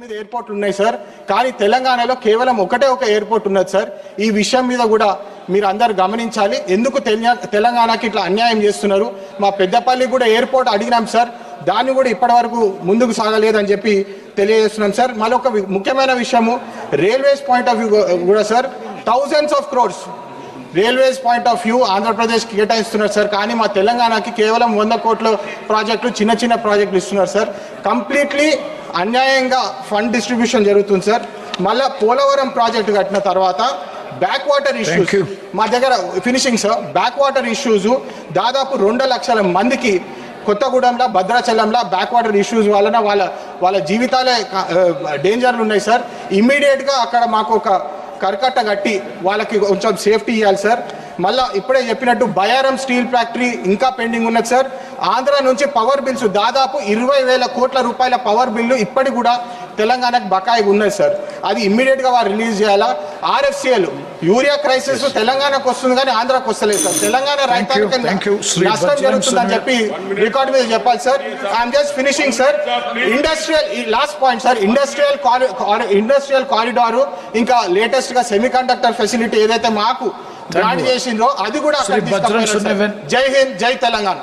9 ఎయిర్పోర్ట్లు ఉన్నాయి సార్, కానీ తెలంగాణలో కేవలం ఒకటే ఒక ఎయిర్పోర్ట్ ఉన్నది సార్. ఈ విషయం మీద కూడా మీరు అందరు గమనించాలి. ఎందుకు తెలంగాణకి ఇట్లా అన్యాయం చేస్తున్నారు? మా పెద్దపల్లి కూడా ఎయిర్పోర్ట్ అడిగినాం సార్, దాన్ని కూడా ఇప్పటివరకు ముందుకు సాగలేదని చెప్పి తెలియజేస్తున్నాం సార్. మళ్ళీ ఒక ముఖ్యమైన విషయము, రైల్వేస్ పాయింట్ ఆఫ్ వ్యూ కూడా sir, thousands of crores railways point of view ఆంధ్రప్రదేశ్కి కేటాయిస్తున్నారు సార్, కానీ మా తెలంగాణకి కేవలం 100 కోట్ల ప్రాజెక్టులు, చిన్న చిన్న ప్రాజెక్టులు ఇస్తున్నారు సార్. కంప్లీట్లీ అన్యాయంగా ఫండ్ డిస్ట్రిబ్యూషన్ జరుగుతుంది సార్. మళ్ళీ పోలవరం ప్రాజెక్టు కట్టిన తర్వాత బ్యాక్ వాటర్ ఇష్యూస్ మా దగ్గర finishing sir. Back water issues దాదాపు 2 లక్షల మందికి కొత్తగూడెంలో, భద్రాచలంలో బ్యాక్ వాటర్ ఇష్యూస్ వలన వాళ్ళ జీవితాలే డేంజర్లు ఉన్నాయి సార్. ఇమ్మీడియట్గా అక్కడ మాకు ఒక కరకట్ట కట్టి వాళ్ళకి కొంచెం సేఫ్టీ ఇవ్వాలి సార్. మళ్ళీ ఇప్పుడే చెప్పినట్టు బయారం స్టీల్ ఫ్యాక్టరీ ఇంకా పెండింగ్ ఉన్నది సార్. ఆంధ్ర నుంచి పవర్ బిల్స్ దాదాపు 20,000 కోట్ల రూపాయల పవర్ బిల్లు ఇప్పటికి కూడా తెలంగాణకు బకాయి ఉన్నది సార్. అది ఇమ్మీడియట్గా వారు రిలీజ్ చేయాలా. ఆర్ఎఫ్సిఎల్ యూరియా క్రైసిస్ తెలంగాణకు వస్తుంది కానీ ఆంధ్రాకు వస్తలేదు సార్. తెలంగాణ రైతాంగానికి నష్టం జరుగుతుందని చెప్పి రికార్డు మీద చెప్పాలి sir. I'm just finishing sir. Industrial last point sir, industrial corridor ఇంకా లేటెస్ట్ గా సెమీ కండక్టర్ ఫెసిలిటీ ఏదైతే మాకు గ్రాంట్ చేసిందో అది కూడా. జై హింద్, జై తెలంగాణ.